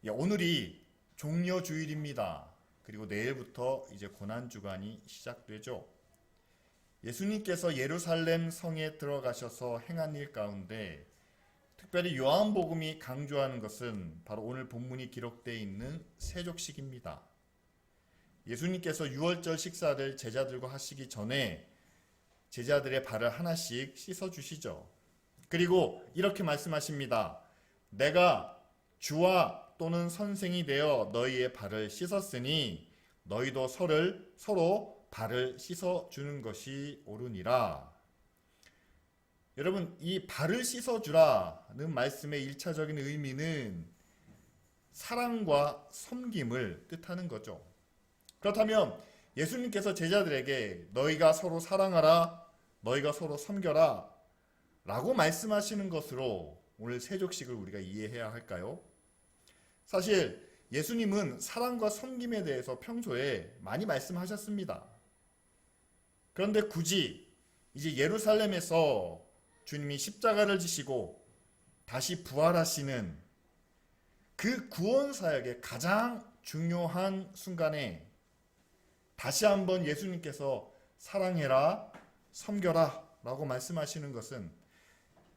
오늘이 종려주일입니다. 그리고 내일부터 이제 고난주간이 시작되죠. 예수님께서 예루살렘 성에 들어가셔서 행한 일 가운데 특별히 요한복음이 강조하는 것은 바로 오늘 본문이 기록되어 있는 세족식입니다. 예수님께서 유월절 식사를 제자들과 하시기 전에 제자들의 발을 하나씩 씻어주시죠. 그리고 이렇게 말씀하십니다. 내가 주와 또는 선생이 되어 너희의 발을 씻었으니 너희도 서로 발을 씻어주는 것이 옳으니라. 여러분, 이 발을 씻어주라는 말씀의 1차적인 의미는 사랑과 섬김을 뜻하는 거죠. 그렇다면 예수님께서 제자들에게 너희가 서로 사랑하라, 너희가 서로 섬겨라 라고 말씀하시는 것으로 오늘 세족식을 우리가 이해해야 할까요? 사실 예수님은 사랑과 섬김에 대해서 평소에 많이 말씀하셨습니다. 그런데 굳이 이제 예루살렘에서 주님이 십자가를 지시고 다시 부활하시는 그 구원 사역의 가장 중요한 순간에 다시 한번 예수님께서 사랑해라, 섬겨라 라고 말씀하시는 것은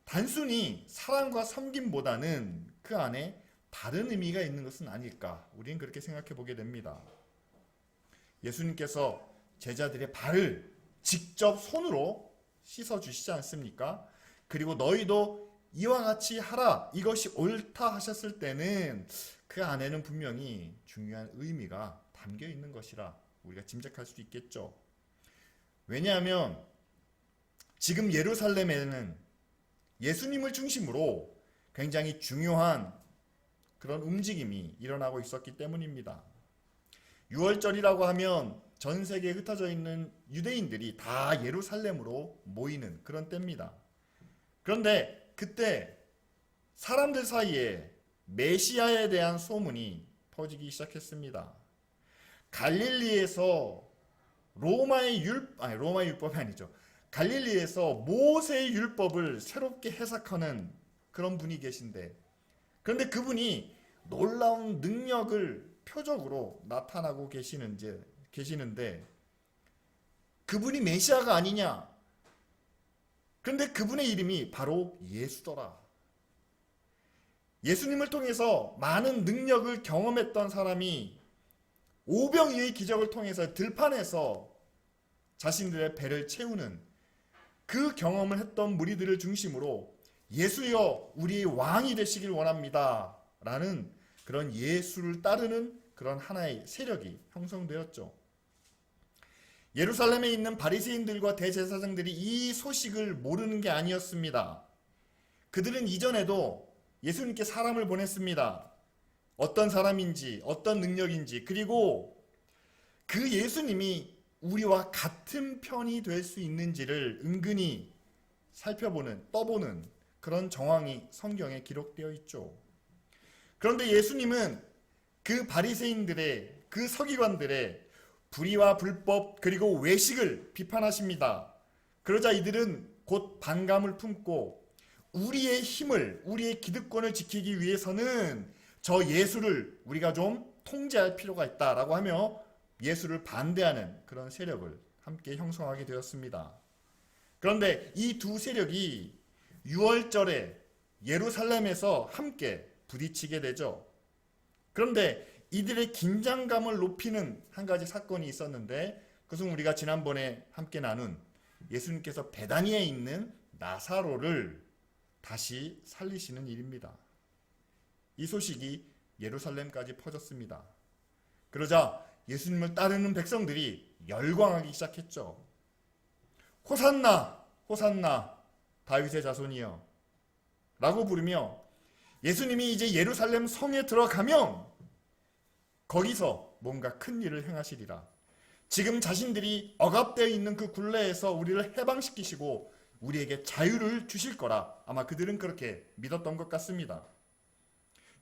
단순히 사랑과 섬김보다는 그 안에 다른 의미가 있는 것은 아닐까, 우리는 그렇게 생각해 보게 됩니다. 예수님께서 제자들의 발을 직접 손으로 씻어주시지 않습니까? 그리고 너희도 이와 같이 하라, 이것이 옳다 하셨을 때는 그 안에는 분명히 중요한 의미가 담겨 있는 것이라 우리가 짐작할 수 있겠죠. 왜냐하면 지금 예루살렘에는 예수님을 중심으로 굉장히 중요한 그런 움직임이 일어나고 있었기 때문입니다. 유월절이라고 하면 전 세계에 흩어져 있는 유대인들이 다 예루살렘으로 모이는 그런 때입니다. 그런데 그때 사람들 사이에 메시아에 대한 소문이 퍼지기 시작했습니다. 갈릴리에서 로마의 율법이 아니죠. 갈릴리에서 모세의 율법을 새롭게 해석하는 그런 분이 계신데, 그런데 그분이 놀라운 능력을 표적으로 나타나고 계시는데 그분이 메시아가 아니냐? 그런데 그분의 이름이 바로 예수더라. 예수님을 통해서 많은 능력을 경험했던 사람이 오병이의 기적을 통해서 들판에서 자신들의 배를 채우는 그 경험을 했던 무리들을 중심으로 예수여 우리의 왕이 되시길 원합니다 라는 그런 예수를 따르는 그런 하나의 세력이 형성되었죠. 예루살렘에 있는 바리새인들과 대제사장들이 이 소식을 모르는 게 아니었습니다. 그들은 이전에도 예수님께 사람을 보냈습니다. 어떤 사람인지, 어떤 능력인지, 그리고 그 예수님이 우리와 같은 편이 될 수 있는지를 은근히 떠보는 그런 정황이 성경에 기록되어 있죠. 그런데 예수님은 그 바리새인들의, 그 서기관들의 불의와 불법 그리고 외식을 비판하십니다. 그러자 이들은 곧 반감을 품고 우리의 힘을, 우리의 기득권을 지키기 위해서는 저 예수를 우리가 좀 통제할 필요가 있다라고 하며 예수를 반대하는 그런 세력을 함께 형성하게 되었습니다. 그런데 이 두 세력이 유월절에 예루살렘에서 함께 부딪히게 되죠. 그런데 이들의 긴장감을 높이는 한 가지 사건이 있었는데 그것은 우리가 지난번에 함께 나눈 예수님께서 베다니에 있는 나사로를 다시 살리시는 일입니다. 이 소식이 예루살렘까지 퍼졌습니다. 그러자 예수님을 따르는 백성들이 열광하기 시작했죠. 호산나, 호산나, 다윗의 자손이여 라고 부르며 예수님이 이제 예루살렘 성에 들어가면 거기서 뭔가 큰 일을 행하시리라. 지금 자신들이 억압되어 있는 그 굴레에서 우리를 해방시키시고 우리에게 자유를 주실 거라 아마 그들은 그렇게 믿었던 것 같습니다.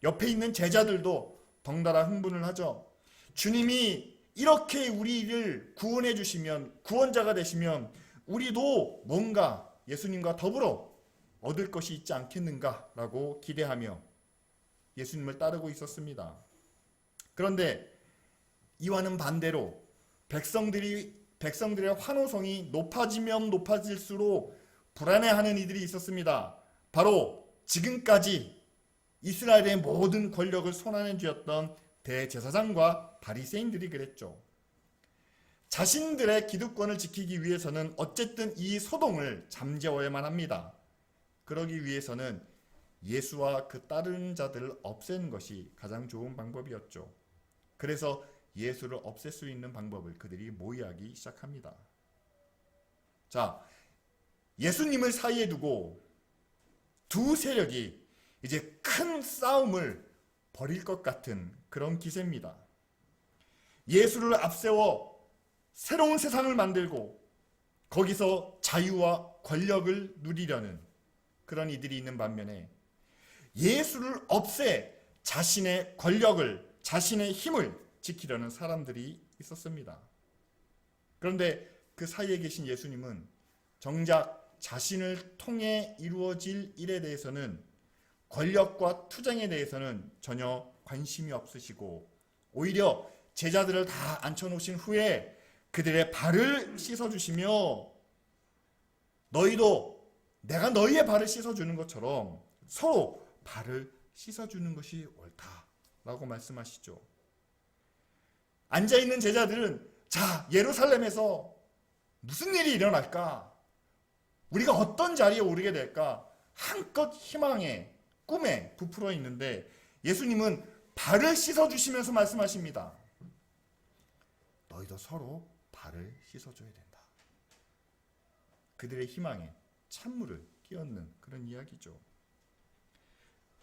옆에 있는 제자들도 덩달아 흥분을 하죠. 주님이 이렇게 우리를 구원해 주시면, 구원자가 되시면 우리도 뭔가 예수님과 더불어 얻을 것이 있지 않겠는가라고 기대하며 예수님을 따르고 있었습니다. 그런데 이와는 반대로 백성들의 환호성이 높아지면 높아질수록 불안해하는 이들이 있었습니다. 바로 지금까지 이스라엘의 모든 권력을 손안에 쥐었던 대제사장과 바리새인들이 그랬죠. 자신들의 기득권을 지키기 위해서는 어쨌든 이 소동을 잠재워야만 합니다. 그러기 위해서는 예수와 그 따르는 자들을 없애는 것이 가장 좋은 방법이었죠. 그래서 예수를 없앨 수 있는 방법을 그들이 모의하기 시작합니다. 자, 예수님을 사이에 두고 두 세력이 이제 큰 싸움을 벌일 것 같은 그런 기세입니다. 예수를 앞세워 새로운 세상을 만들고 거기서 자유와 권력을 누리려는 그런 이들이 있는 반면에 예수를 없애 자신의 권력을, 자신의 힘을 지키려는 사람들이 있었습니다. 그런데 그 사이에 계신 예수님은 정작 자신을 통해 이루어질 일에 대해서는, 권력과 투쟁에 대해서는 전혀 관심이 없으시고 오히려 제자들을 다 앉혀놓으신 후에 그들의 발을 씻어주시며 너희도 내가 너희의 발을 씻어주는 것처럼 서로 발을 씻어주는 것이 옳다라고 말씀하시죠. 앉아있는 제자들은 자, 예루살렘에서 무슨 일이 일어날까? 우리가 어떤 자리에 오르게 될까? 한껏 희망에, 꿈에 부풀어 있는데 예수님은 발을 씻어주시면서 말씀하십니다. 너희도 서로 발을 씻어줘야 된다. 그들의 희망에 찬물을 끼얹는 그런 이야기죠.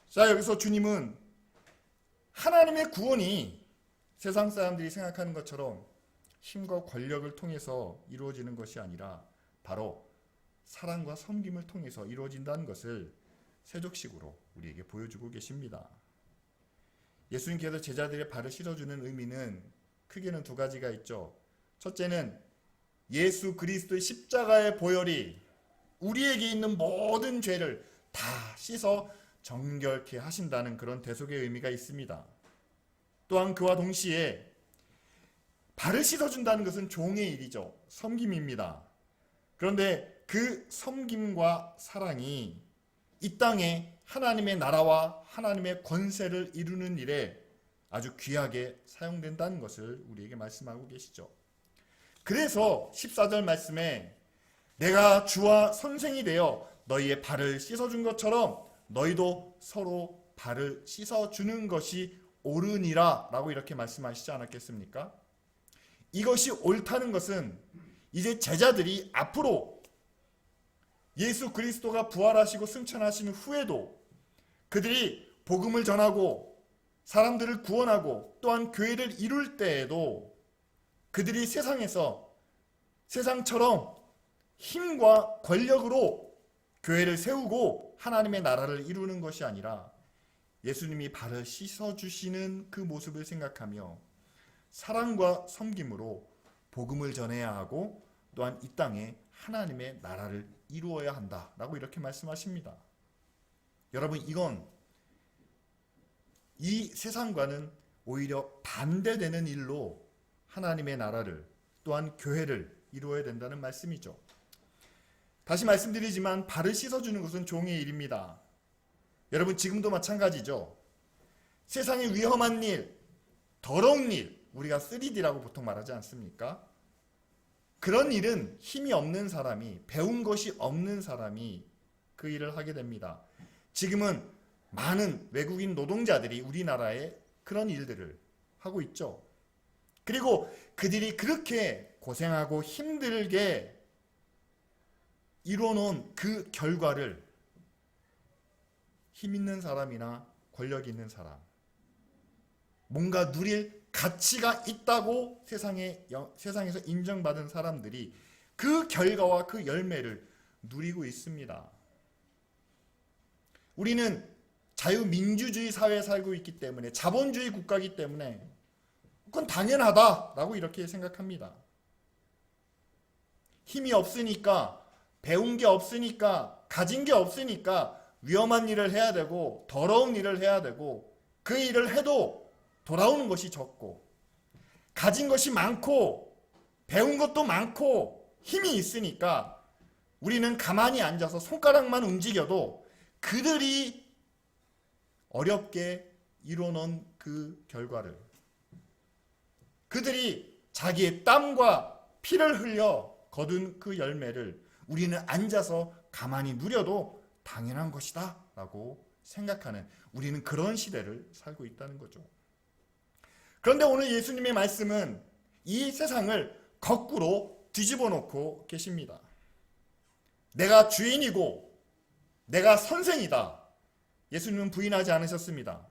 자, 여기서 주님은 하나님의 구원이 세상 사람들이 생각하는 것처럼 힘과 권력을 통해서 이루어지는 것이 아니라 바로 사랑과 섬김을 통해서 이루어진다는 것을 세족식으로 우리에게 보여주고 계십니다. 예수님께서 제자들의 발을 씻어주는 의미는 크게는 두 가지가 있죠. 첫째는 예수 그리스도의 십자가의 보혈이 우리에게 있는 모든 죄를 다 씻어 정결케 하신다는 그런 대속의 의미가 있습니다. 또한 그와 동시에 발을 씻어준다는 것은 종의 일이죠. 섬김입니다. 그런데 그 섬김과 사랑이 이 땅에 하나님의 나라와 하나님의 권세를 이루는 일에 아주 귀하게 사용된다는 것을 우리에게 말씀하고 계시죠. 그래서 14절 말씀에 내가 주와 선생이 되어 너희의 발을 씻어준 것처럼 너희도 서로 발을 씻어주는 것이 옳으니라 라고 이렇게 말씀하시지 않았겠습니까? 이것이 옳다는 것은 이제 제자들이 앞으로 예수 그리스도가 부활하시고 승천하신 후에도 그들이 복음을 전하고 사람들을 구원하고 또한 교회를 이룰 때에도 그들이 세상에서 세상처럼 힘과 권력으로 교회를 세우고 하나님의 나라를 이루는 것이 아니라 예수님이 발을 씻어주시는 그 모습을 생각하며 사랑과 섬김으로 복음을 전해야 하고 또한 이 땅에 하나님의 나라를 이루어야 한다라고 이렇게 말씀하십니다. 여러분, 이건 이 세상과는 오히려 반대되는 일로 하나님의 나라를 또한 교회를 이루어야 된다는 말씀이죠. 다시 말씀드리지만 발을 씻어주는 것은 종의 일입니다. 여러분, 지금도 마찬가지죠. 세상의 위험한 일, 더러운 일, 우리가 3D라고 보통 말하지 않습니까? 그런 일은 힘이 없는 사람이, 배운 것이 없는 사람이 그 일을 하게 됩니다. 지금은 많은 외국인 노동자들이 우리나라에 그런 일들을 하고 있죠. 그리고 그들이 그렇게 고생하고 힘들게 이뤄놓은 그 결과를 힘 있는 사람이나 권력 있는 사람, 뭔가 누릴 가치가 있다고 세상에서 인정받은 사람들이 그 결과와 그 열매를 누리고 있습니다. 우리는 자유민주주의 사회에 살고 있기 때문에, 자본주의 국가이기 때문에 그건 당연하다라고 이렇게 생각합니다. 힘이 없으니까, 배운 게 없으니까, 가진 게 없으니까 위험한 일을 해야 되고 더러운 일을 해야 되고 그 일을 해도 돌아오는 것이 적고 가진 것이 많고 배운 것도 많고 힘이 있으니까 우리는 가만히 앉아서 손가락만 움직여도 그들이 어렵게 이뤄놓은 그 결과를, 그들이 자기의 땀과 피를 흘려 거둔 그 열매를 우리는 앉아서 가만히 누려도 당연한 것이다 라고 생각하는, 우리는 그런 시대를 살고 있다는 거죠. 그런데 오늘 예수님의 말씀은 이 세상을 거꾸로 뒤집어 놓고 계십니다. 내가 주인이고 내가 선생이다. 예수님은 부인하지 않으셨습니다.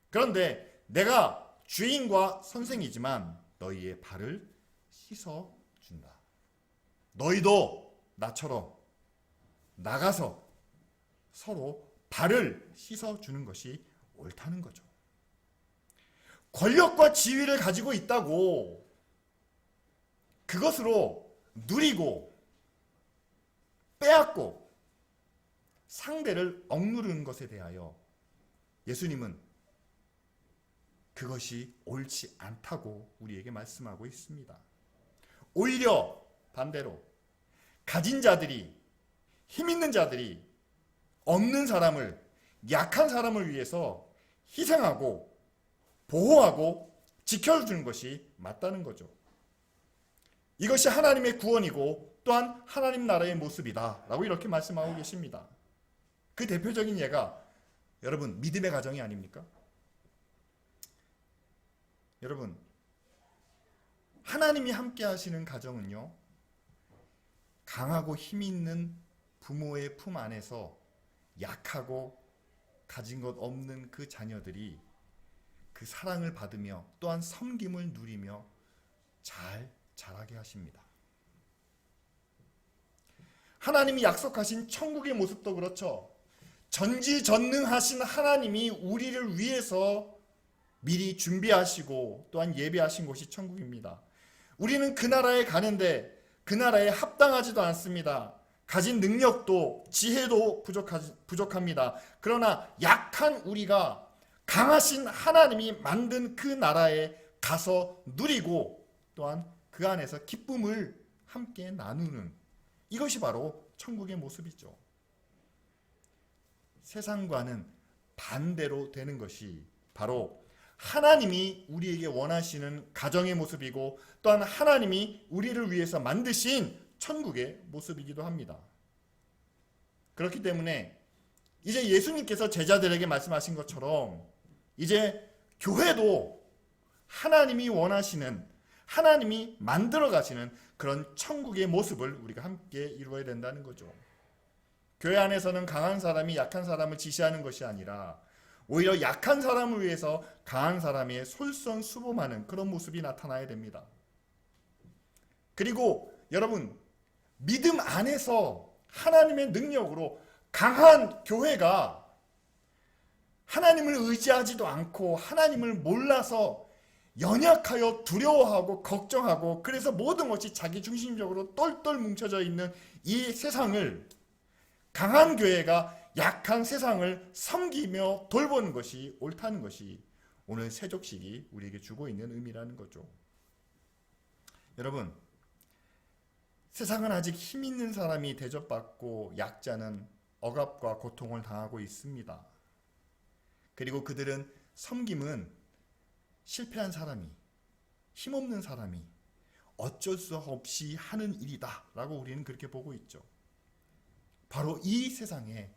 그런데 내가 주인과 선생이지만 너희의 발을 씻어준다. 너희도 나처럼 나가서 서로 발을 씻어주는 것이 옳다는 거죠. 권력과 지위를 가지고 있다고 그것으로 누리고 빼앗고 상대를 억누르는 것에 대하여 예수님은 그것이 옳지 않다고 우리에게 말씀하고 있습니다. 오히려 반대로 가진 자들이, 힘 있는 자들이 없는 사람을, 약한 사람을 위해서 희생하고 보호하고 지켜주는 것이 맞다는 거죠. 이것이 하나님의 구원이고 또한 하나님 나라의 모습이다 라고 이렇게 말씀하고 계십니다. 그 대표적인 예가 여러분 믿음의 가정이 아닙니까? 여러분 하나님이 함께 하시는 가정은요, 강하고 힘 있는 부모의 품 안에서 약하고 가진 것 없는 그 자녀들이 그 사랑을 받으며 또한 섬김을 누리며 잘 자라게 하십니다. 하나님이 약속하신 천국의 모습도 그렇죠. 전지전능하신 하나님이 우리를 위해서 미리 준비하시고 또한 예배하신 곳이 천국입니다. 우리는 그 나라에 가는데 그 나라에 합당하지도 않습니다. 가진 능력도 지혜도 부족합니다. 그러나 약한 우리가 강하신 하나님이 만든 그 나라에 가서 누리고 또한 그 안에서 기쁨을 함께 나누는, 이것이 바로 천국의 모습이죠. 세상과는 반대로 되는 것이 바로 하나님이 우리에게 원하시는 가정의 모습이고 또한 하나님이 우리를 위해서 만드신 천국의 모습이기도 합니다. 그렇기 때문에 이제 예수님께서 제자들에게 말씀하신 것처럼 이제 교회도 하나님이 원하시는, 하나님이 만들어 가시는 그런 천국의 모습을 우리가 함께 이루어야 된다는 거죠. 교회 안에서는 강한 사람이 약한 사람을 지시하는 것이 아니라 오히려 약한 사람을 위해서 강한 사람의 솔선수범하는 그런 모습이 나타나야 됩니다. 그리고 여러분, 믿음 안에서 하나님의 능력으로 강한 교회가 하나님을 의지하지도 않고 하나님을 몰라서 연약하여 두려워하고 걱정하고 그래서 모든 것이 자기 중심적으로 똘똘 뭉쳐져 있는 이 세상을, 강한 교회가 약한 세상을 섬기며 돌보는 것이 옳다는 것이 오늘 세족식이 우리에게 주고 있는 의미라는 거죠. 여러분, 세상은 아직 힘 있는 사람이 대접받고 약자는 억압과 고통을 당하고 있습니다. 그리고 그들은 섬김은 실패한 사람이, 힘없는 사람이 어쩔 수 없이 하는 일이다 라고 우리는 그렇게 보고 있죠. 바로 이 세상에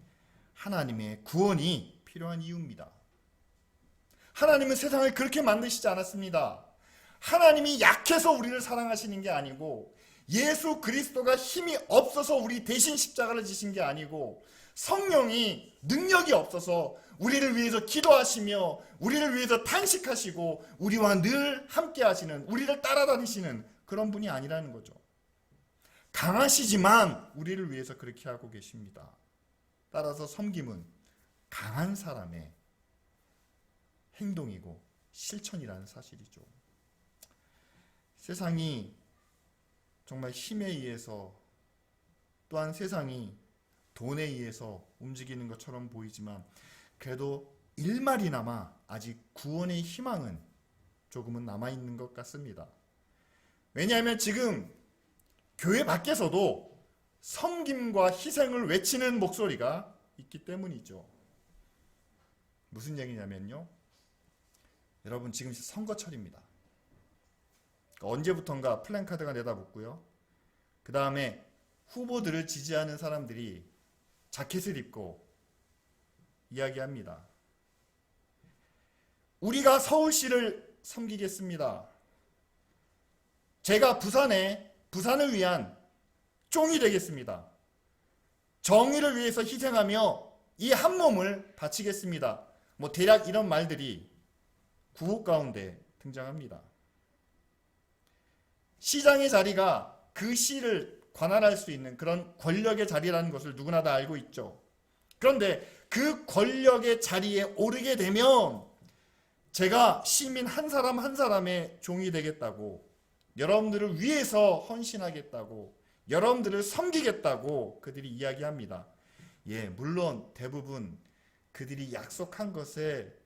하나님의 구원이 필요한 이유입니다. 하나님은 세상을 그렇게 만드시지 않았습니다. 하나님이 약해서 우리를 사랑하시는 게 아니고 예수 그리스도가 힘이 없어서 우리 대신 십자가를 지신 게 아니고 성령이 능력이 없어서 우리를 위해서 기도하시며 우리를 위해서 탄식하시고 우리와 늘 함께 하시는, 우리를 따라다니시는 그런 분이 아니라는 거죠. 강하시지만 우리를 위해서 그렇게 하고 계십니다. 따라서 섬김은 강한 사람의 행동이고 실천이라는 사실이죠. 세상이 정말 힘에 의해서 또한 세상이 돈에 의해서 움직이는 것처럼 보이지만 그래도 일말이나마 아직 구원의 희망은 조금은 남아있는 것 같습니다. 왜냐하면 지금 교회 밖에서도 섬김과 희생을 외치는 목소리가 있기 때문이죠. 무슨 얘기냐면요, 여러분 지금 선거철입니다. 언제부턴가 플랜카드가 내다붙고요, 그 다음에 후보들을 지지하는 사람들이 자켓을 입고 이야기합니다. 우리가 서울시를 섬기겠습니다. 제가 부산을 위한 쫑이 되겠습니다. 정의를 위해서 희생하며 이 한 몸을 바치겠습니다. 대략 이런 말들이 구호 가운데 등장합니다. 시장의 자리가 그 시를 관할할 수 있는 그런 권력의 자리라는 것을 누구나 다 알고 있죠. 그런데 그 권력의 자리에 오르게 되면 제가 시민 한 사람 한 사람의 종이 되겠다고, 여러분들을 위해서 헌신하겠다고, 여러분들을 섬기겠다고 그들이 이야기합니다. 물론 대부분 그들이 약속한 것에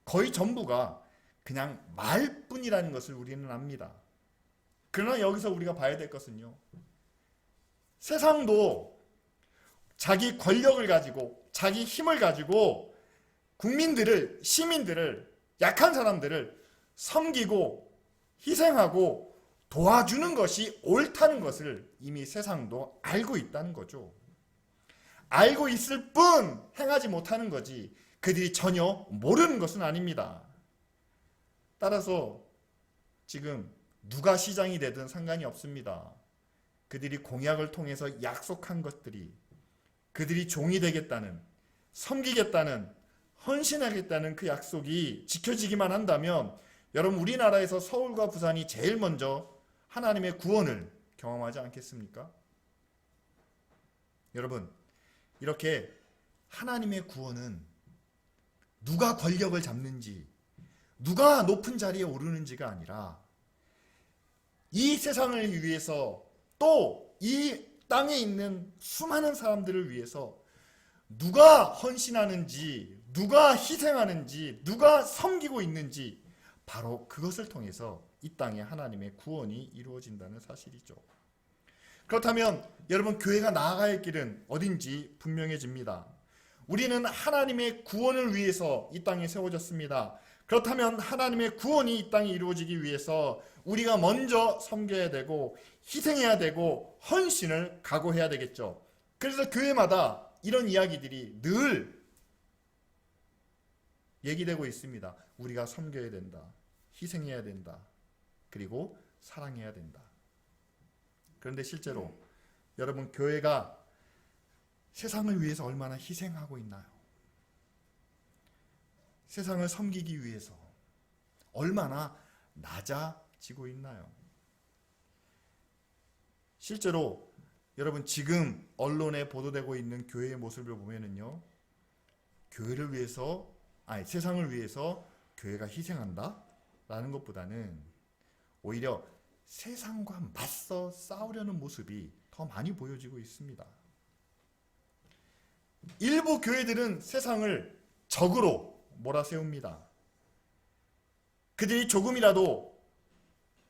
거의 전부가 그냥 말뿐이라는 것을 우리는 압니다. 그러나 여기서 우리가 봐야 될 것은요, 세상도 자기 권력을 가지고 자기 힘을 가지고 국민들을, 시민들을, 약한 사람들을 섬기고 희생하고 도와주는 것이 옳다는 것을 이미 세상도 알고 있다는 거죠. 알고 있을 뿐 행하지 못하는 거지 그들이 전혀 모르는 것은 아닙니다. 따라서 지금 누가 시장이 되든 상관이 없습니다. 그들이 공약을 통해서 약속한 것들이, 그들이 종이 되겠다는, 섬기겠다는, 헌신하겠다는 그 약속이 지켜지기만 한다면 여러분, 우리나라에서 서울과 부산이 제일 먼저 하나님의 구원을 경험하지 않겠습니까? 여러분, 이렇게 하나님의 구원은 누가 권력을 잡는지, 누가 높은 자리에 오르는지가 아니라 이 세상을 위해서, 또 이 땅에 있는 수많은 사람들을 위해서 누가 헌신하는지, 누가 희생하는지, 누가 섬기고 있는지, 바로 그것을 통해서 이 땅에 하나님의 구원이 이루어진다는 사실이죠. 그렇다면 여러분, 교회가 나아가야 할 길은 어딘지 분명해집니다. 우리는 하나님의 구원을 위해서 이 땅에 세워졌습니다. 그렇다면 하나님의 구원이 이 땅에 이루어지기 위해서 우리가 먼저 섬겨야 되고 희생해야 되고 헌신을 각오해야 되겠죠. 그래서 교회마다 이런 이야기들이 늘 얘기되고 있습니다. 우리가 섬겨야 된다, 희생해야 된다, 그리고 사랑해야 된다. 그런데 실제로 여러분, 교회가 세상을 위해서 얼마나 희생하고 있나요? 세상을 섬기기 위해서 얼마나 낮아지고 있나요? 실제로 여러분, 지금 언론에 보도되고 있는 교회의 모습을 보면은요, 교회를 위해서, 세상을 위해서 교회가 희생한다? 라는 것보다는 오히려 세상과 맞서 싸우려는 모습이 더 많이 보여지고 있습니다. 일부 교회들은 세상을 적으로 몰아세웁니다. 그들이 조금이라도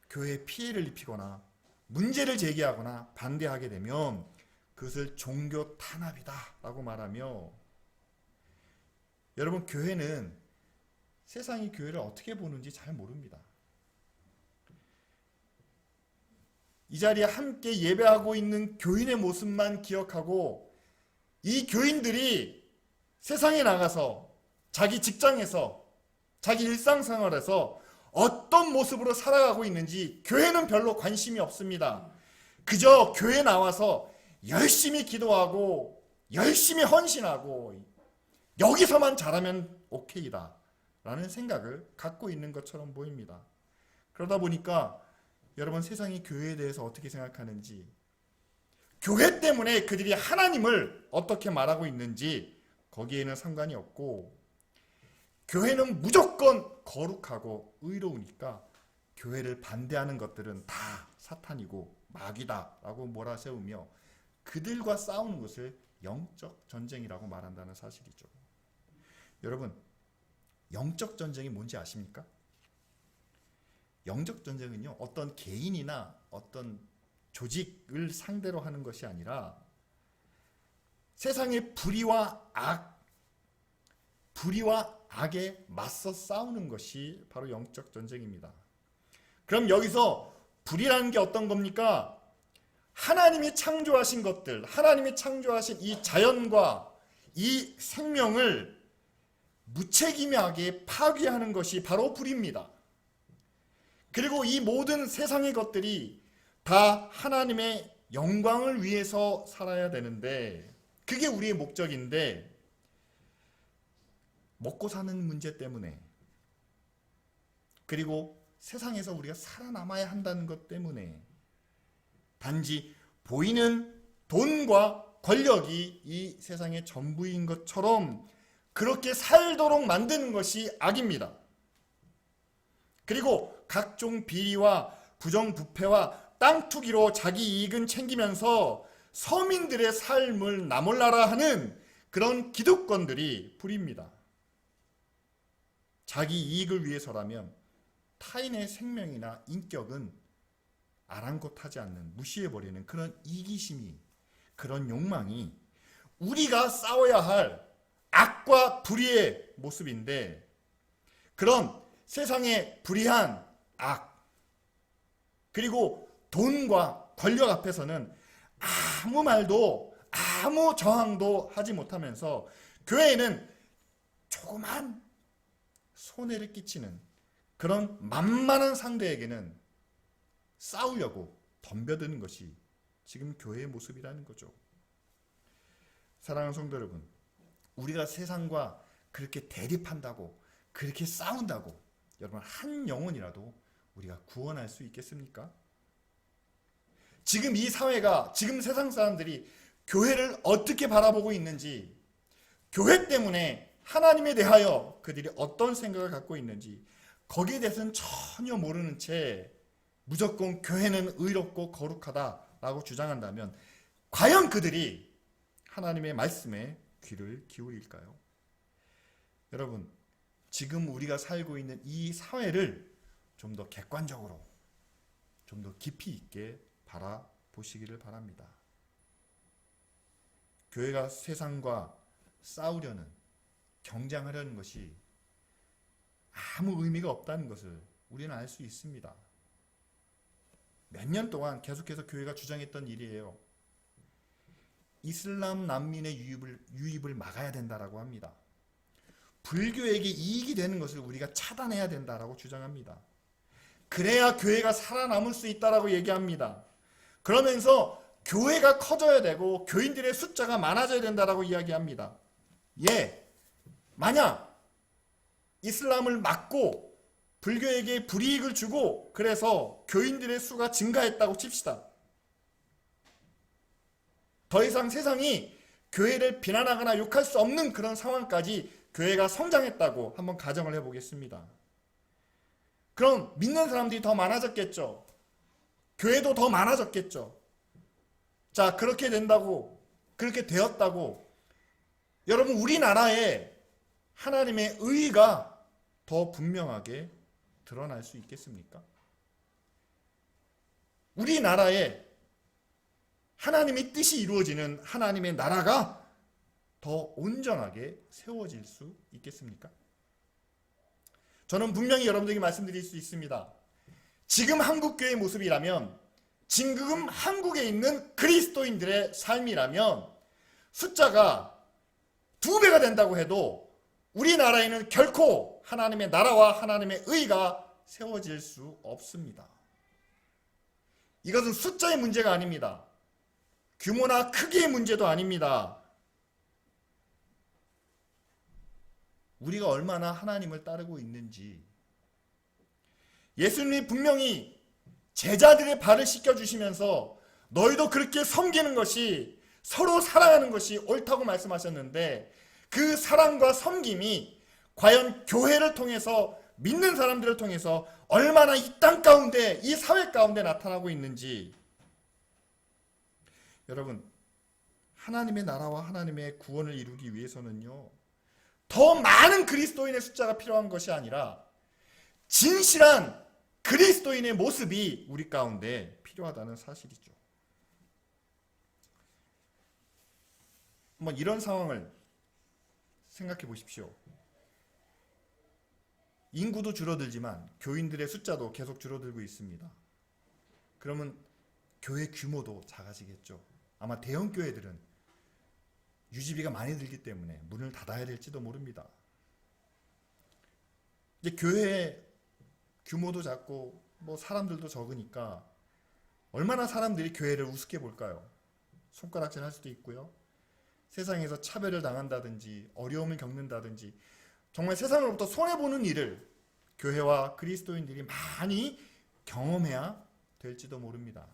교회에 피해를 입히거나 문제를 제기하거나 반대하게 되면 그것을 종교 탄압이다 라고 말하며, 여러분, 교회는 세상이 교회를 어떻게 보는지 잘 모릅니다. 이 자리에 함께 예배하고 있는 교인의 모습만 기억하고, 이 교인들이 세상에 나가서 자기 직장에서 자기 일상생활에서 어떤 모습으로 살아가고 있는지 교회는 별로 관심이 없습니다. 그저 교회 나와서 열심히 기도하고 열심히 헌신하고 여기서만 잘하면 오케이다 라는 생각을 갖고 있는 것처럼 보입니다. 그러다 보니까 여러분, 세상이 교회에 대해서 어떻게 생각하는지, 교회 때문에 그들이 하나님을 어떻게 말하고 있는지 거기에는 상관이 없고, 교회는 무조건 거룩하고 의로우니까 교회를 반대하는 것들은 다 사탄이고 마귀다 라고 몰아세우며 그들과 싸우는 것을 영적 전쟁이라고 말한다는 사실이죠. 여러분, 영적 전쟁이 뭔지 아십니까? 영적 전쟁은요, 어떤 개인이나 어떤 조직을 상대로 하는 것이 아니라 세상의 불의와 악에 맞서 싸우는 것이 바로 영적 전쟁입니다. 그럼 여기서 불이라는 게 어떤 겁니까? 하나님이 창조하신 것들, 하나님이 창조하신 이 자연과 이 생명을 무책임하게 파괴하는 것이 바로 불입니다. 그리고 이 모든 세상의 것들이 다 하나님의 영광을 위해서 살아야 되는데, 그게 우리의 목적인데, 먹고 사는 문제 때문에, 그리고 세상에서 우리가 살아남아야 한다는 것 때문에 단지 보이는 돈과 권력이 이 세상의 전부인 것처럼 그렇게 살도록 만드는 것이 악입니다. 그리고 각종 비리와 부정부패와 땅 투기로 자기 이익은 챙기면서 서민들의 삶을 나몰라라 하는 그런 기득권들이 불입니다. 자기 이익을 위해서라면 타인의 생명이나 인격은 아랑곳하지 않는, 무시해버리는 그런 이기심이, 그런 욕망이 우리가 싸워야 할 악과 불의의 모습인데, 그런 세상의 불의한 악, 그리고 돈과 권력 앞에서는 아무 말도, 아무 저항도 하지 못하면서 교회에는 조그만 손해를 끼치는 그런 만만한 상대에게는 싸우려고 덤벼드는 것이 지금 교회의 모습이라는 거죠. 사랑하는 성도 여러분, 우리가 세상과 그렇게 대립한다고, 그렇게 싸운다고 여러분 한 영혼이라도 우리가 구원할 수 있겠습니까? 지금 이 사회가, 지금 세상 사람들이 교회를 어떻게 바라보고 있는지, 교회 때문에 하나님에 대하여 그들이 어떤 생각을 갖고 있는지 거기에 대해서는 전혀 모르는 채 무조건 교회는 의롭고 거룩하다라고 주장한다면 과연 그들이 하나님의 말씀에 귀를 기울일까요? 여러분, 지금 우리가 살고 있는 이 사회를 좀 더 객관적으로, 좀 더 깊이 있게 바라보시기를 바랍니다. 교회가 세상과 싸우려는, 경쟁하려는 것이 아무 의미가 없다는 것을 우리는 알 수 있습니다. 몇 년 동안 계속해서 교회가 주장했던 일이에요. 이슬람 난민의 유입을 막아야 된다라고 합니다. 불교에게 이익이 되는 것을 우리가 차단해야 된다라고 주장합니다. 그래야 교회가 살아남을 수 있다라고 얘기합니다. 그러면서 교회가 커져야 되고 교인들의 숫자가 많아져야 된다라고 이야기합니다. 만약 이슬람을 막고 불교에게 불이익을 주고 그래서 교인들의 수가 증가했다고 칩시다. 더 이상 세상이 교회를 비난하거나 욕할 수 없는 그런 상황까지 교회가 성장했다고 한번 가정을 해보겠습니다. 그럼 믿는 사람들이 더 많아졌겠죠. 교회도 더 많아졌겠죠. 자, 그렇게 된다고, 그렇게 되었다고 여러분 우리나라에 하나님의 의의가 더 분명하게 드러날 수 있겠습니까? 우리나라에 하나님의 뜻이 이루어지는 하나님의 나라가 더 온전하게 세워질 수 있겠습니까? 저는 분명히 여러분들에게 말씀드릴 수 있습니다. 지금 한국교회의 모습이라면, 지금 한국에 있는 그리스도인들의 삶이라면 숫자가 2배가 된다고 해도 우리나라에는 결코 하나님의 나라와 하나님의 의가 세워질 수 없습니다. 이것은 숫자의 문제가 아닙니다. 규모나 크기의 문제도 아닙니다. 우리가 얼마나 하나님을 따르고 있는지. 예수님이 분명히 제자들의 발을 씻겨주시면서 너희도 그렇게 섬기는 것이, 서로 사랑하는 것이 옳다고 말씀하셨는데, 그 사랑과 섬김이 과연 교회를 통해서, 믿는 사람들을 통해서 얼마나 이 땅 가운데, 이 사회 가운데 나타나고 있는지. 여러분, 하나님의 나라와 하나님의 구원을 이루기 위해서는요, 더 많은 그리스도인의 숫자가 필요한 것이 아니라 진실한 그리스도인의 모습이 우리 가운데 필요하다는 사실이죠. 한번 이런 상황을 생각해 보십시오. 인구도 줄어들지만 교인들의 숫자도 계속 줄어들고 있습니다. 그러면 교회 규모도 작아지겠죠. 아마 대형 교회들은 유지비가 많이 들기 때문에 문을 닫아야 될지도 모릅니다. 이제 교회 규모도 작고 사람들도 적으니까 얼마나 사람들이 교회를 우습게 볼까요? 손가락질 할 수도 있고요. 세상에서 차별을 당한다든지 어려움을 겪는다든지 정말 세상으로부터 손해보는 일을 교회와 그리스도인들이 많이 경험해야 될지도 모릅니다.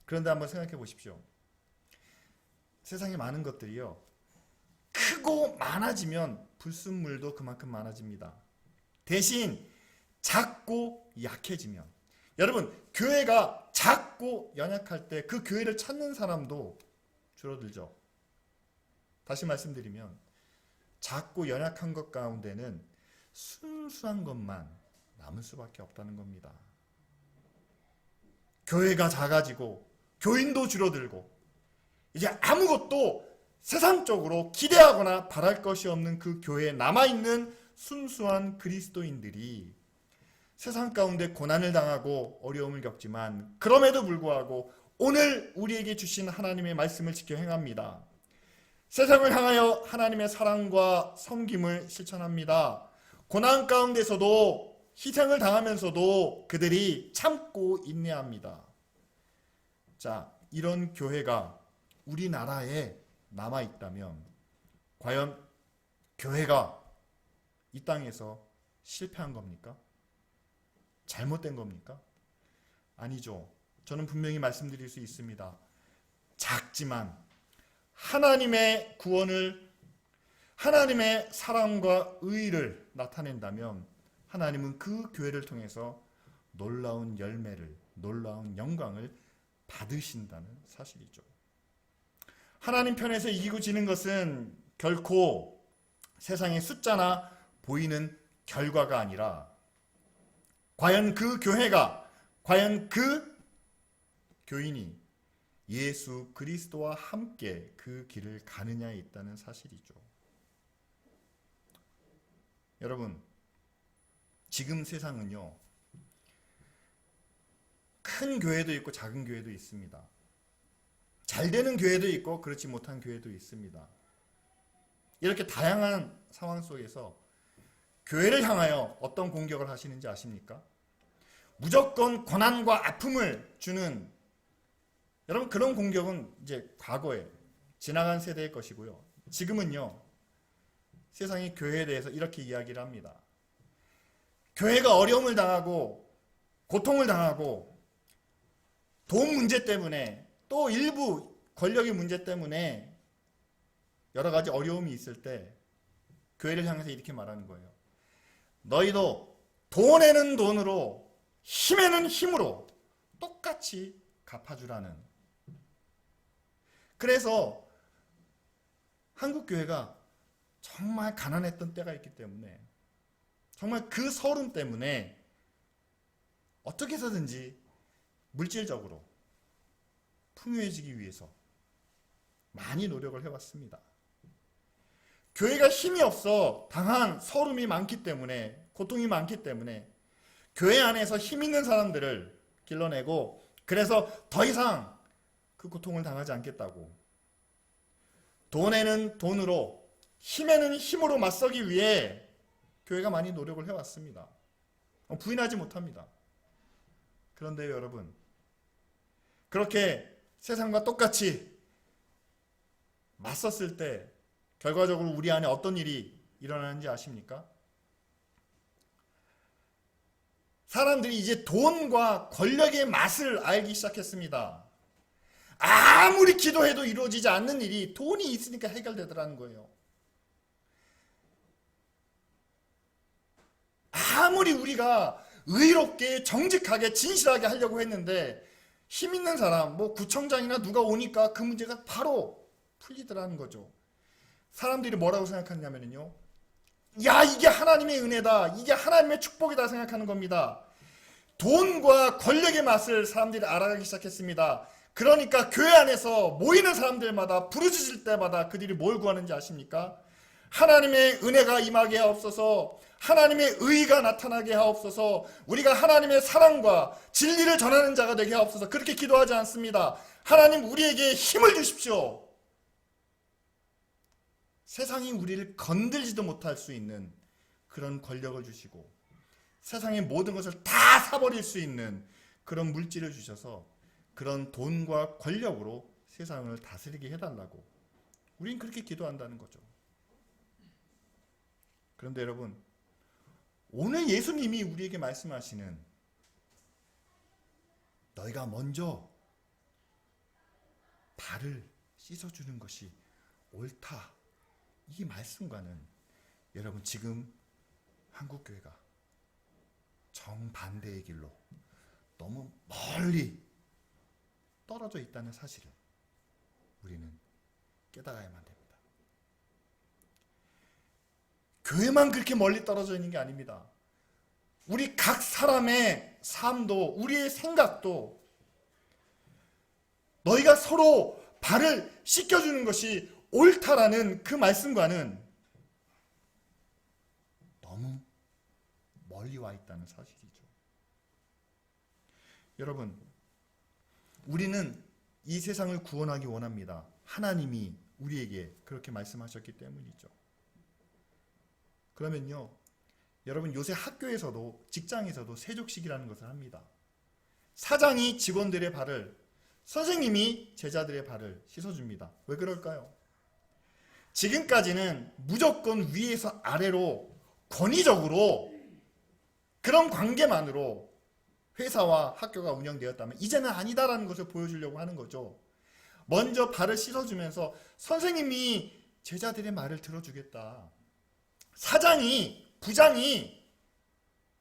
그런데 한번 생각해 보십시오. 세상에 많은 것들이요, 크고 많아지면 불순물도 그만큼 많아집니다. 대신 작고 약해지면, 여러분, 교회가 작고 연약할 때 그 교회를 찾는 사람도 줄어들죠. 다시 말씀드리면 작고 연약한 것 가운데는 순수한 것만 남을 수밖에 없다는 겁니다. 교회가 작아지고 교인도 줄어들고 이제 아무것도 세상적으로 기대하거나 바랄 것이 없는 그 교회에 남아있는 순수한 그리스도인들이 세상 가운데 고난을 당하고 어려움을 겪지만 그럼에도 불구하고 오늘 우리에게 주신 하나님의 말씀을 지켜 행합니다. 세상을 향하여 하나님의 사랑과 섬김을 실천합니다. 고난 가운데서도 희생을 당하면서도 그들이 참고 인내합니다. 자, 이런 교회가 우리나라에 남아있다면 과연 교회가 이 땅에서 실패한 겁니까? 잘못된 겁니까? 아니죠. 저는 분명히 말씀드릴 수 있습니다. 작지만 하나님의 구원을, 하나님의 사랑과 의를 나타낸다면 하나님은 그 교회를 통해서 놀라운 열매를, 놀라운 영광을 받으신다는 사실이죠. 하나님 편에서 이기고 지는 것은 결코 세상의 숫자나 보이는 결과가 아니라 과연 그 교회가, 과연 그 교인이 예수 그리스도와 함께 그 길을 가느냐에 있다는 사실이죠. 여러분, 지금 세상은요, 큰 교회도 있고 작은 교회도 있습니다. 잘 되는 교회도 있고 그렇지 못한 교회도 있습니다. 이렇게 다양한 상황 속에서 교회를 향하여 어떤 공격을 하시는지 아십니까? 무조건 고난과 아픔을 주는, 여러분, 그런 공격은 이제 과거에 지나간 세대의 것이고요. 지금은요, 세상이 교회에 대해서 이렇게 이야기를 합니다. 교회가 어려움을 당하고 고통을 당하고 돈 문제 때문에 또 일부 권력의 문제 때문에 여러 가지 어려움이 있을 때 교회를 향해서 이렇게 말하는 거예요. 너희도 돈에는 돈으로, 힘에는 힘으로 똑같이 갚아주라는. 그래서 한국 교회가 정말 가난했던 때가 있기 때문에, 정말 그 서름 때문에 어떻게 해서든지 물질적으로 풍요해지기 위해서 많이 노력을 해왔습니다. 교회가 힘이 없어 당한 서름이 많기 때문에, 고통이 많기 때문에 교회 안에서 힘 있는 사람들을 길러내고, 그래서 더 이상 그 고통을 당하지 않겠다고 돈에는 돈으로, 힘에는 힘으로 맞서기 위해 교회가 많이 노력을 해왔습니다. 부인하지 못합니다. 그런데 여러분, 그렇게 세상과 똑같이 맞섰을 때 결과적으로 우리 안에 어떤 일이 일어나는지 아십니까? 사람들이 이제 돈과 권력의 맛을 알기 시작했습니다. 아무리 기도해도 이루어지지 않는 일이 돈이 있으니까 해결되더라는 거예요. 아무리 우리가 의롭게 정직하게 진실하게 하려고 했는데 힘 있는 사람, 구청장이나 누가 오니까 그 문제가 바로 풀리더라는 거죠. 사람들이 뭐라고 생각하냐면요, 야, 이게 하나님의 은혜다, 이게 하나님의 축복이다 생각하는 겁니다. 돈과 권력의 맛을 사람들이 알아가기 시작했습니다. 그러니까 교회 안에서 모이는 사람들마다 부르짖을 때마다 그들이 뭘 구하는지 아십니까? 하나님의 은혜가 임하게 하옵소서, 하나님의 의가 나타나게 하옵소서, 우리가 하나님의 사랑과 진리를 전하는 자가 되게 하옵소서. 그렇게 기도하지 않습니다. 하나님, 우리에게 힘을 주십시오. 세상이 우리를 건들지도 못할 수 있는 그런 권력을 주시고 세상의 모든 것을 다 사버릴 수 있는 그런 물질을 주셔서 그런 돈과 권력으로 세상을 다스리게 해달라고 우린 그렇게 기도한다는 거죠. 그런데 여러분, 오늘 예수님이 우리에게 말씀하시는 너희가 먼저 발을 씻어주는 것이 옳다, 이 말씀과는 여러분 지금 한국교회가 정반대의 길로 너무 멀리 떨어져 있다는 사실을 우리는 깨달아야만 됩니다. 교회만 그렇게 멀리 떨어져 있는 게 아닙니다. 우리 각 사람의 삶도, 우리의 생각도 너희가 서로 발을 씻겨주는 것이 옳다라는 그 말씀과는 너무 멀리 와 있다는 사실이죠. 여러분, 우리는 이 세상을 구원하기 원합니다. 하나님이 우리에게 그렇게 말씀하셨기 때문이죠. 그러면요, 여러분, 요새 학교에서도 직장에서도 세족식이라는 것을 합니다. 사장이 직원들의 발을, 선생님이 제자들의 발을 씻어줍니다. 왜 그럴까요? 지금까지는 무조건 위에서 아래로 권위적으로 그런 관계만으로 회사와 학교가 운영되었다면 이제는 아니다라는 것을 보여주려고 하는 거죠. 먼저 발을 씻어주면서 선생님이 제자들의 말을 들어주겠다, 사장이, 부장이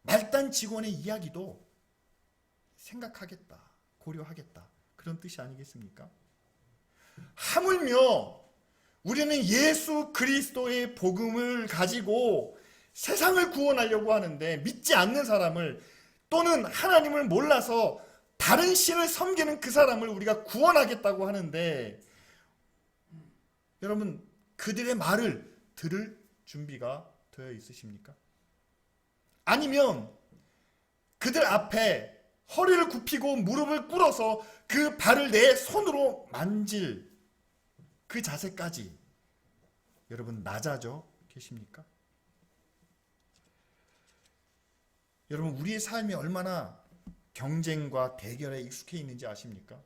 말단 직원의 이야기도 생각하겠다, 고려하겠다, 그런 뜻이 아니겠습니까? 하물며 우리는 예수 그리스도의 복음을 가지고 세상을 구원하려고 하는데 믿지 않는 사람을, 또는 하나님을 몰라서 다른 신을 섬기는 그 사람을 우리가 구원하겠다고 하는데, 여러분, 그들의 말을 들을 준비가 되어 있으십니까? 아니면 그들 앞에 허리를 굽히고 무릎을 꿇어서 그 발을 내 손으로 만질 그 자세까지 여러분 낮아져 계십니까? 여러분, 우리의 삶이 얼마나 경쟁과 대결에 익숙해 있는지 아십니까?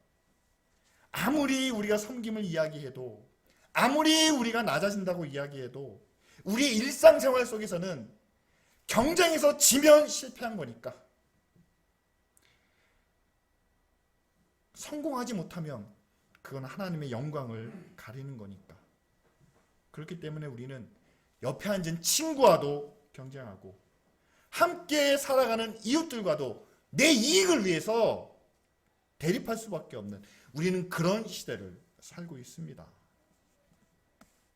아무리 우리가 섬김을 이야기해도, 아무리 우리가 낮아진다고 이야기해도 우리 일상생활 속에서는 경쟁에서 지면 실패한 거니까, 성공하지 못하면 그건 하나님의 영광을 가리는 거니까, 그렇기 때문에 우리는 옆에 앉은 친구와도 경쟁하고 함께 살아가는 이웃들과도 내 이익을 위해서 대립할 수밖에 없는, 우리는 그런 시대를 살고 있습니다.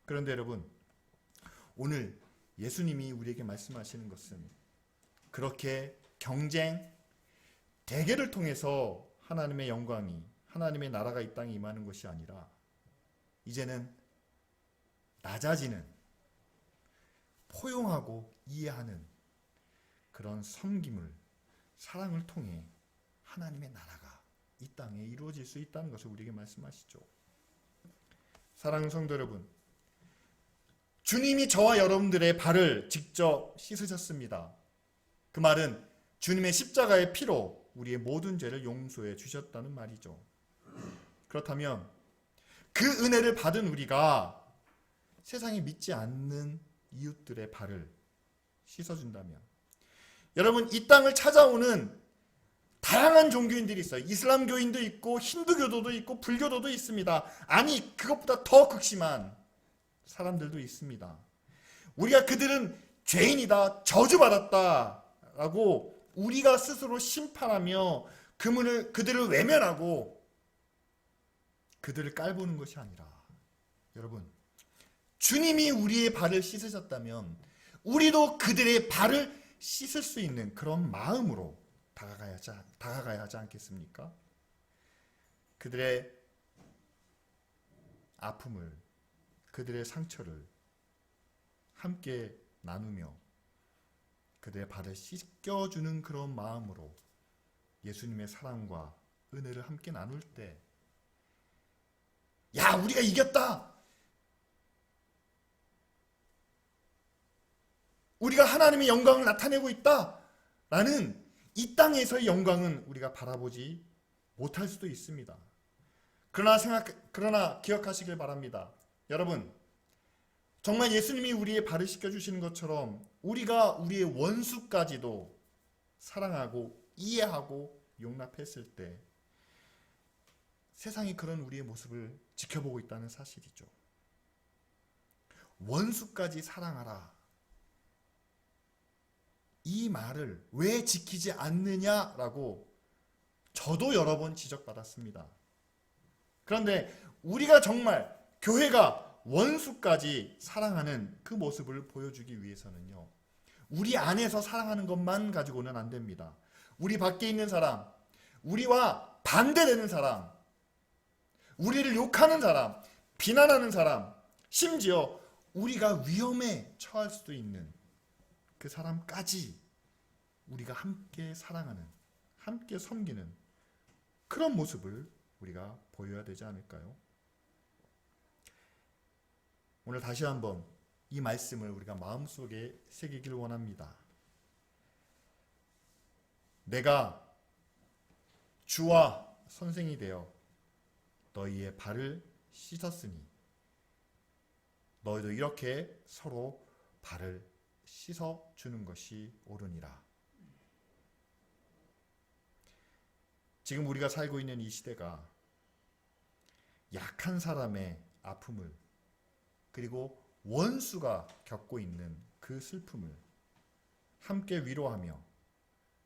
그런데 여러분, 오늘 예수님이 우리에게 말씀하시는 것은 그렇게 경쟁, 대결을 통해서 하나님의 영광이, 하나님의 나라가 이 땅에 임하는 것이 아니라 이제는 낮아지는, 포용하고 이해하는 그런 섬김을, 사랑을 통해 하나님의 나라가 이 땅에 이루어질 수 있다는 것을 우리에게 말씀하시죠. 사랑하는 성도 여러분, 주님이 저와 여러분들의 발을 직접 씻으셨습니다. 그 말은 주님의 십자가의 피로 우리의 모든 죄를 용서해 주셨다는 말이죠. 그렇다면 그 은혜를 받은 우리가 세상에 믿지 않는 이웃들의 발을 씻어준다면, 여러분, 이 땅을 찾아오는 다양한 종교인들이 있어요. 이슬람교인도 있고 힌두교도도 있고 불교도도 있습니다. 아니, 그것보다 더 극심한 사람들도 있습니다. 우리가 그들은 죄인이다, 저주받았다 라고 우리가 스스로 심판하며 그들을 외면하고 그들을 깔보는 것이 아니라, 여러분, 주님이 우리의 발을 씻으셨다면 우리도 그들의 발을 씻을 수 있는 그런 마음으로 다가가야 하지 않겠습니까? 그들의 아픔을, 그들의 상처를 함께 나누며 그들의 발을 씻겨주는 그런 마음으로 예수님의 사랑과 은혜를 함께 나눌 때, 야, 우리가 이겼다! 우리가 하나님의 영광을 나타내고 있다! 라는 이 땅에서의 영광은 우리가 바라보지 못할 수도 있습니다. 그러나 기억하시길 바랍니다. 여러분, 정말 예수님이 우리의 발을 씻겨주시는 것처럼 우리가 우리의 원수까지도 사랑하고 이해하고 용납했을 때 세상이 그런 우리의 모습을 지켜보고 있다는 사실이죠. 원수까지 사랑하라. 이 말을 왜 지키지 않느냐라고 저도 여러 번 지적받았습니다. 그런데 우리가 정말 교회가 원수까지 사랑하는 그 모습을 보여주기 위해서는요, 우리 안에서 사랑하는 것만 가지고는 안 됩니다. 우리 밖에 있는 사람, 우리와 반대되는 사람, 우리를 욕하는 사람, 비난하는 사람, 심지어 우리가 위험에 처할 수도 있는 그 사람까지 우리가 함께 사랑하는, 함께 섬기는 그런 모습을 우리가 보여야 되지 않을까요? 오늘 다시 한번 이 말씀을 우리가 마음속에 새기길 원합니다. 내가 주와 선생이 되어 너희의 발을 씻었으니 너희도 이렇게 서로 발을 씻어주는 것이 옳으니라. 지금 우리가 살고 있는 이 시대가 약한 사람의 아픔을, 그리고 원수가 겪고 있는 그 슬픔을 함께 위로하며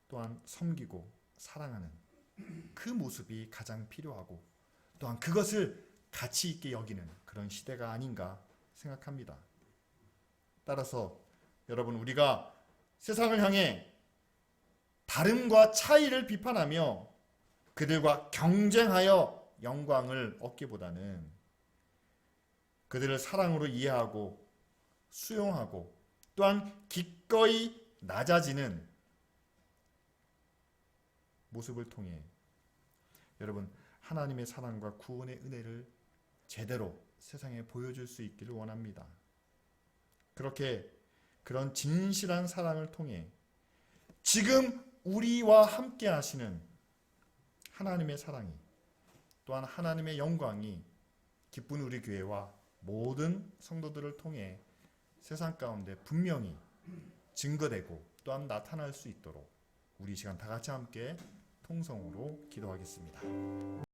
또한 섬기고 사랑하는 그 모습이 가장 필요하고, 또한 그것을 가치 있게 여기는 그런 시대가 아닌가 생각합니다. 따라서 여러분, 우리가 세상을 향해 다름과 차이를 비판하며 그들과 경쟁하여 영광을 얻기보다는 그들을 사랑으로 이해하고 수용하고 또한 기꺼이 낮아지는 모습을 통해 여러분, 하나님의 사랑과 구원의 은혜를 제대로 세상에 보여줄 수 있기를 원합니다. 그렇게 그런 진실한 사랑을 통해 지금 우리와 함께 하시는 하나님의 사랑이, 또한 하나님의 영광이 기쁜 우리 교회와 모든 성도들을 통해 세상 가운데 분명히 증거되고 또한 나타날 수 있도록 우리 시간 다 같이 함께 통성으로 기도하겠습니다.